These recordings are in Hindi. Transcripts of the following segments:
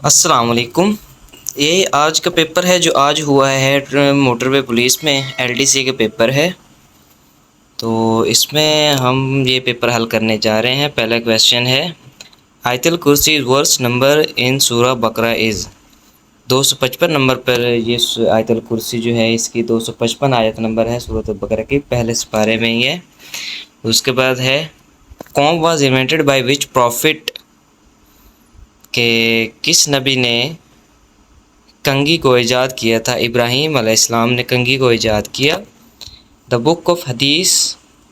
अस्सलाम वालेकुम। ये आज का पेपर है जो आज हुआ है मोटरवे पुलिस में एलडीसी के पेपर है। तो इसमें हम ये पेपर हल करने जा रहे हैं। पहला क्वेश्चन है आयतल कुर्सी वर्स नंबर इन सूरा बकरा इज़। 255 नंबर पर ये आयतल कुर्सी जो है इसकी 255 आयत नंबर है सूरत बकरा की पहले सिपारे में ये। उसके बाद है com was invented by which profit, के किस नबी ने कंघी को ईजाद किया था। इब्राहीम अलैहिस्सलाम ने कंघी को ईजाद किया। द बुक ऑफ हदीस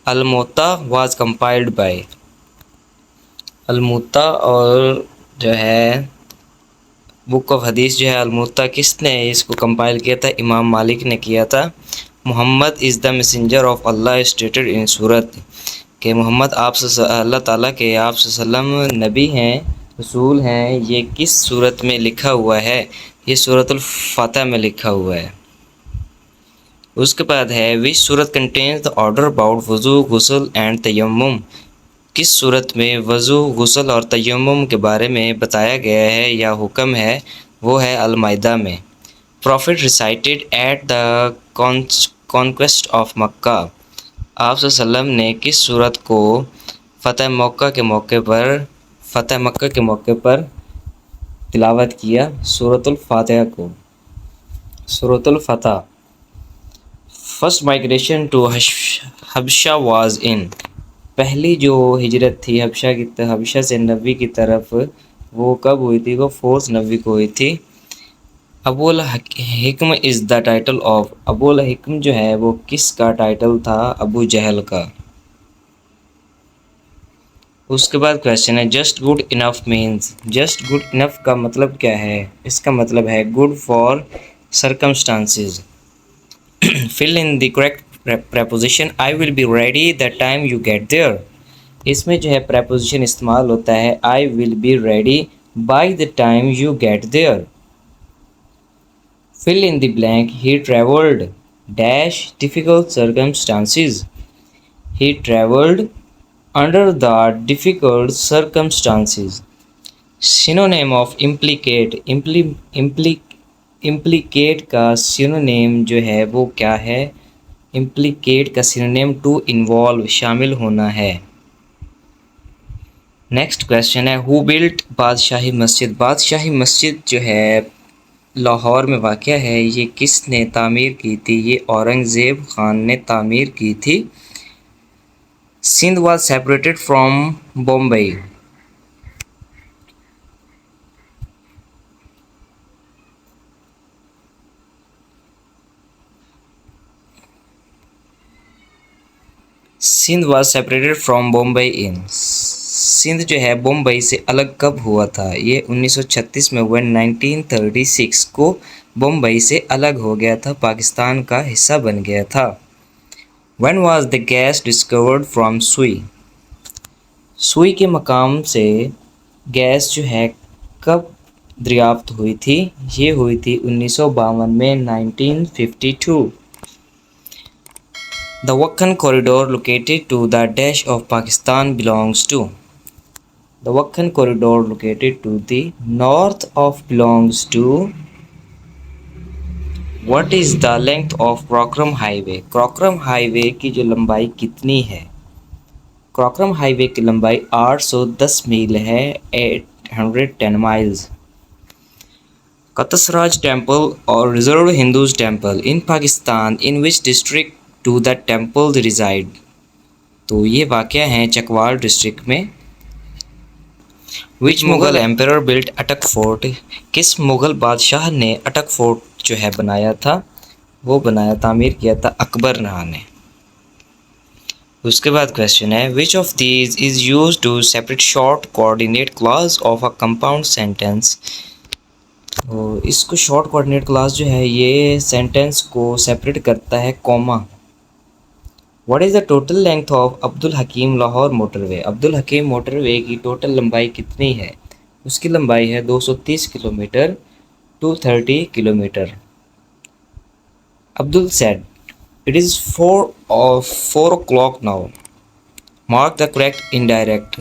अलमुत्ता वाज कंपाइल्ड बाय। अलमुत्ता और जो है बुक ऑफ हदीस जो है अलमुत्ता किसने इसको कंपाइल किया था, इमाम मालिक ने किया था। Muhammad is the messenger of Allah stated in सूरत, के मोहम्मद आप अल्लाह ताला के आप सल्लम नबी हैं, रसूल हैं, ये किस सूरत में लिखा हुआ है, ये सूरतुल फातिहा में लिखा हुआ है। उसके बाद है विच सूरत कंटेन्स द ऑर्डर अबाउट वज़ू गुस्ल एंड तयम्मुम, किस सूरत में वज़ू गुस्ल और तयम्मुम के बारे में बताया गया है या हुक्म है, वो है अल-माइदा में। Prophet recited at the conquest of Mecca, आप सल्लम ने किस सूरत को फ़तह मक्का के मौके पर तिलावत किया, सूरतुल फातिहा को, सूरतुल फतह। First migration to Habasha was in, पहली जो हिजरत थी हबशा से नबी की तरफ वो कब हुई थी, वो 4 नबी को हुई थी। Abul Hikam is the title of, Abul Hikam जो है वो किसका टाइटल था, अबू जहल का। उसके बाद क्वेश्चन है just good enough means, just good enough का मतलब क्या है, इसका मतलब है good for circumstances. Fill in the correct preposition I will be ready the time you get there, इसमें जो है preposition इस्तेमाल होता है I will be ready by the time you get there। fill in the blank he traveled dash difficult circumstances, he traveled under the difficult circumstances। synonym of implicate, implicate का synonym जो है वो क्या है, इम्प्लिकेट का सिनोनिम टू इन्वॉल्व, शामिल होना है। नेक्स्ट क्वेश्चन है हु बिल्ट बादशाही मस्जिद, बादशाही मस्जिद जो है लाहौर में वाक़या है, ये किसने तामीर की थी, ये औरंगज़ेब ख़ान ने तामीर की थी। Sindh was separated from Bombay, Sindh was separated from Bombay in, Sindh जो है बम्बई से अलग कब हुआ था, ये 1936 में हुआ। 1936 को बम्बई से अलग हो गया था, पाकिस्तान का हिस्सा बन गया था। When was the gas discovered from सुई, सुई के मकाम से गैस जो है कब दरियाफ्त हुई थी, ये हुई थी 1952 में, 1952। The Wakhan corridor located to the dash of Pakistan belongs to, the Wakhan corridor located to the north of belongs to, what is the length of Krokhram highway, Krokhram highway की जो लंबाई कितनी है, Krokhram highway की लंबाई 810 मील है, 810 miles। Katasraj temple or reserved Hindus temple in Pakistan in which district do the temples reside, तो ये वाक़या है चकवाल डिस्ट्रिक्ट में। विच मुग़ल एम्परर बिल्ट अटक फोर्ट, किस मुग़ल बादशाह ने अटक फोर्ट जो है बनाया था, वो तामीर किया था अकबर शाह ने। उसके बाद क्वेश्चन है which of these is used to separate short coordinate clause of a compound sentence, तो इसको शॉर्ट कोऑर्डिनेट क्लॉज जो है ये सेंटेंस को सेपरेट करता है comma. What is the total length of Abdul Hakeem Lahore motorway, Abdul Hakeem motorway की टोटल लंबाई कितनी है, उसकी लंबाई है 230 kilometre, 230 kilometre. Abdul said it is 4 o'clock now, mark the correct indirect,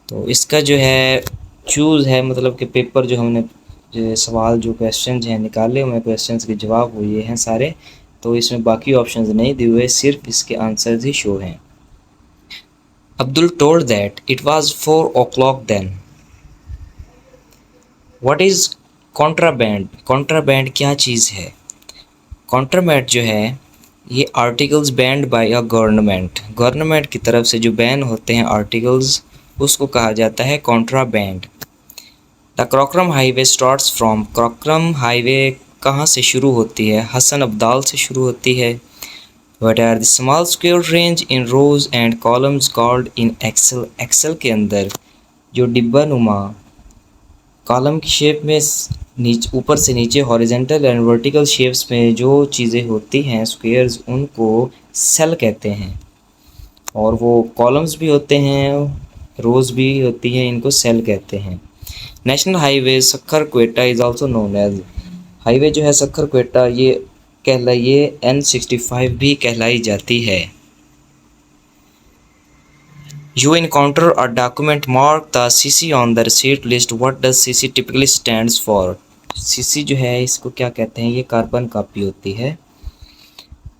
तो इसका जो है चूज़ है मतलब कि पेपर जो हमने जो सवाल जो क्वेश्चन हैं निकाले हुए क्वेश्चंस के जवाब वो ये हैं सारे, तो इसमें बाकी ऑप्शंस नहीं दिए हुए, सिर्फ इसके आंसर्स ही शो हैं। Abdul told that it was 4 o'clock then. What is contraband? Contraband क्या चीज़ है? कॉन्ट्राबैंड जो है ये articles banned by a government, government की तरफ से जो बैन होते हैं आर्टिकल्स उसको कहा जाता है contraband. The Karakoram highway starts from, Karakoram highway कहाँ से शुरू होती है? हसन अब्दाल से शुरू होती है। What are the small square range in rows and columns called in Excel, Excel के अंदर जो डिब्बा नुमा कॉलम की शेप में नीचे ऊपर से नीचे हॉरिजेंटल एंड वर्टिकल शेप्स में जो चीज़ें होती हैं स्क्वायर्स, उनको सेल कहते हैं। और वो कॉलम्स भी होते हैं, रोज भी होती हैं, इनको सेल कहते हैं। National highway Sukkur Quetta is also known as, highway जो है सक्खर क्वेटा ये N65 भी कहलाई जाती है। You encounter a document marked the CC on the receipt list. What does CC typically stands for? CC जो है इसको क्या कहते हैं? ये कार्बन कॉपी होती है।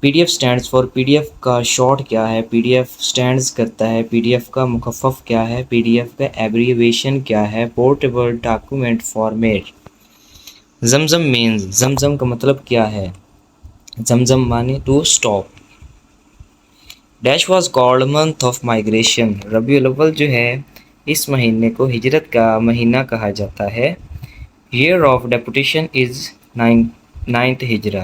PDF stands for, PDF का शॉर्ट क्या है? PDF stands करता है। PDF का मुखफ़्फ़ क्या है? PDF का एब्रीविएशन क्या है? Portable document format. Zamzam means, Zamzam का मतलब क्या है? जमजम माने to stop. Dash was called month of migration, रबीउल अव्वल जो है इस महीने को हिजरत का महीना कहा जाता है। Year of deputation is 9th हिजरा।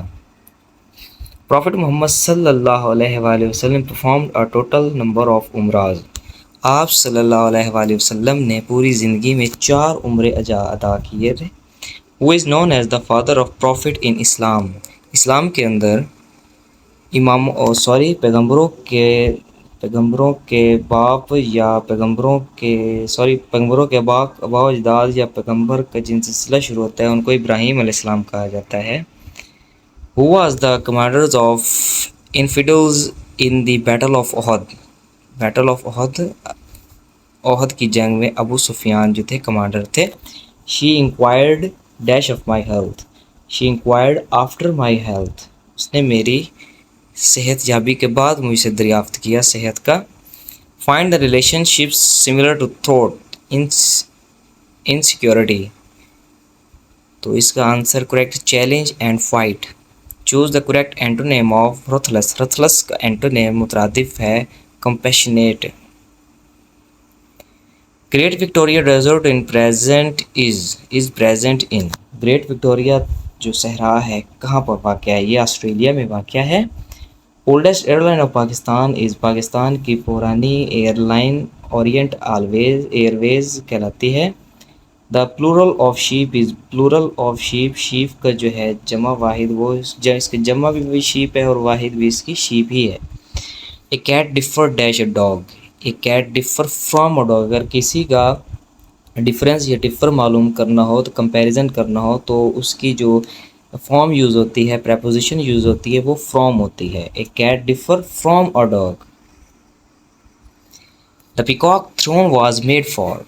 प्रॉफिट मोहम्मद सल्लल्लाहु अलैहि वसल्लम performed a total number of उमराज, आप सल्लल्लाहु अलैहि वसल्लम ने पूरी ज़िंदगी में 4 उम्रे अदा किए थे। Who is known as the father of prophet in Islam, इस्लाम के अंदर इमाम पैगंबरों के बाप या पैगंबरों के आबा अजदाद या पैगंबर का जिन सिलसिला शुरू होता है उनको इब्राहीम अलैहिस्सलाम कहा जाता है। Who was the commanders of infidels in the battle of Uhud, battle of Uhud की जंग में अबू सुफियान जो थे कमांडर थे। She inquired dash of my health, she inquired after my health, उसने मेरी सेहत याबी के बाद मुझसे दरियाफ्त किया सेहत का। Find the relationships similar to thought in security, तो इसका answer correct challenge and fight. Choose the correct antonym of ruthless, ruthless का एंटोनेम मुतरादिफ है compassionate. Great Victoria desert in present is present in, great Victoria जो सहरा है कहाँ पर वाक़ है? ये ऑस्ट्रेलिया में वाक़ है। Oldest airline of Pakistan is, Pakistan की पुरानी एयरलाइन ओरिएंट ऑलवेज एयरवेज कहलाती है। The plural of sheep is, plural of sheep, sheep का जो है जमा वाहिद वो इसके जमा भी शीप है और वाहिद भी इसकी शीप ही है। A cat differ dash a dog, a cat differ from a dog, अगर किसी का डिफरेंस या डिफर मालूम करना हो तो कंपैरिजन करना हो तो उसकी जो फॉर्म यूज़ होती है, प्रेपोजिशन यूज़ होती है, वो फ्रॉम होती है। A cat differ from a dog. The peacock throne was made for,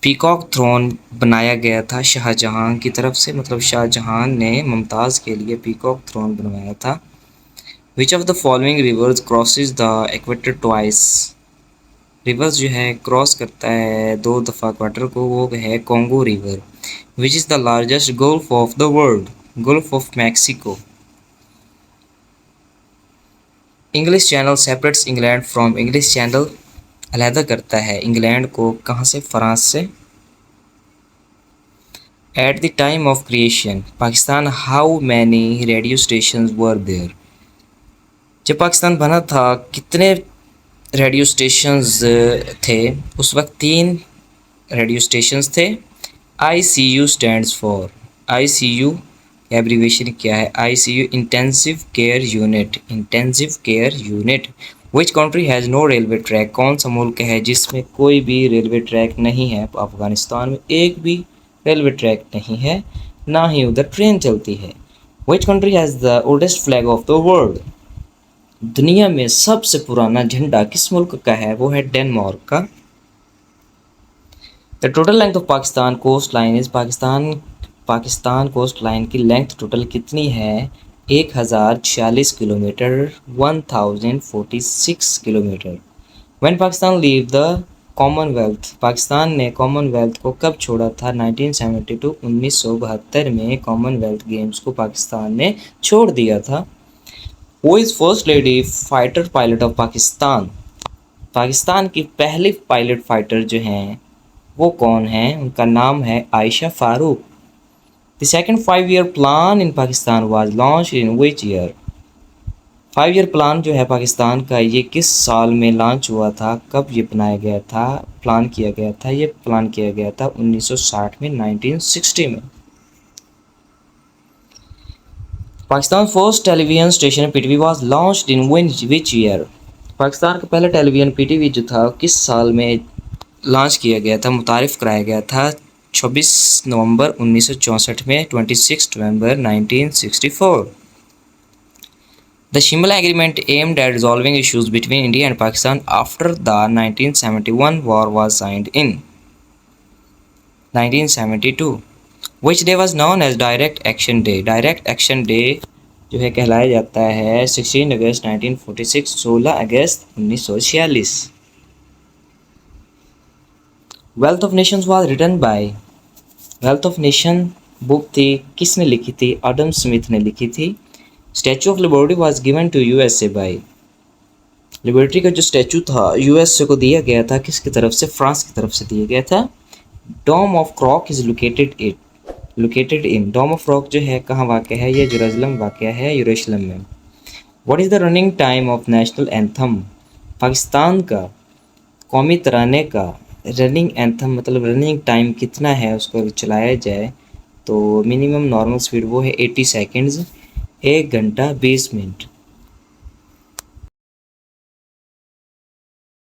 peacock throne बनाया गया था शाहजहां की तरफ से, मतलब शाहजहां ने मुमताज़ के लिए पीकॉक थ्रोन बनवाया था। Which of the following rivers crosses the equator twice, reverse जो है क्रॉस करता है 2 दफ़ा इक्वेटर को, वो है Congo river. Which is the largest gulf of the world, gulf of Mexico. English Channel separates England from, English Channel अलहदा करता है इंग्लैंड को कहाँ से? फ्रांस से। At the time of creation Pakistan how many radio station were there, जब पाकिस्तान बना था कितने रेडियो स्टेशंस थे? उस वक्त 3 रेडियो स्टेशंस थे। ICU stands for, ICU abbreviation क्या है? ICU intensive care unit, intensive care unit. Which country has no railway track, कौन सा मुल्क है जिसमें कोई भी रेलवे ट्रैक नहीं है? अफ़गानिस्तान में एक भी रेलवे ट्रैक नहीं है, ना ही उधर ट्रेन चलती है। विच country has the oldest flag of the world, दुनिया में सबसे पुराना झंडा किस मुल्क का है? वो है डेनमार्क का। The total length of Pakistan coast line is Pakistan coast line की लेंथ टोटल कितनी है? 1046 kilometre, 1046 kilometre. When Pakistan leave the Commonwealth, Pakistan ने कॉमनवेल्थ को कब छोड़ा था? 1972, 1972 में कॉमनवेल्थ गेम्स को पाकिस्तान ने छोड़ दिया था। वो is first lady fighter pilot of Pakistan, Pakistan की पहली पायलट फाइटर जो हैं वो कौन है? उनका नाम है Ayesha Farooq. The second 5 year plan in Pakistan was launch in which year? 5 year plan जो है पाकिस्तान का ये किस साल में लॉन्च हुआ था? कब ये बनाया गया था, प्लान किया गया था? ये प्लान किया गया था 1960 में, 1960 में। Pakistan first television station PTV was launched in which year? Pakistan का पहला टेलीविजन पीटीवी जो था किस साल में लॉन्च किया गया था, मुतारिफ़ कराया गया था? 26 नवंबर 1964 में, 26 नवंबर 1964। The Shimla Agreement aimed at resolving issues between India and Pakistan after the 1971 war was signed in 1972. Which day was known as Direct Action Day? Direct Action Day जो है कहलाया जाता है 16 अगस्त 1946, 16 अगस्त 1946। Wealth of Nations was written by, Wealth of Nation book थी, किसने लिखी थी? एडम स्मिथ ने लिखी थी। Statue of Liberty was given to USA by, Liberty का जो स्टैचू था यूएसए को दिया गया था, किसकी तरफ से? फ्रांस की तरफ से दिया गया था। Dome of Rock is located in, Dome of Rock जो है कहाँ वाक़ है? ये जेरूसलम वाक़ है, यरूशलेम में। What is the running time of national anthem, Pakistan का कौमी तराने का रनिंग एंथम मतलब रनिंग टाइम कितना है उसको अगर चलाया जाए तो मिनिमम नॉर्मल स्पीड वो है 80 सेकेंड्स, 1 घंटा 20 मिनट।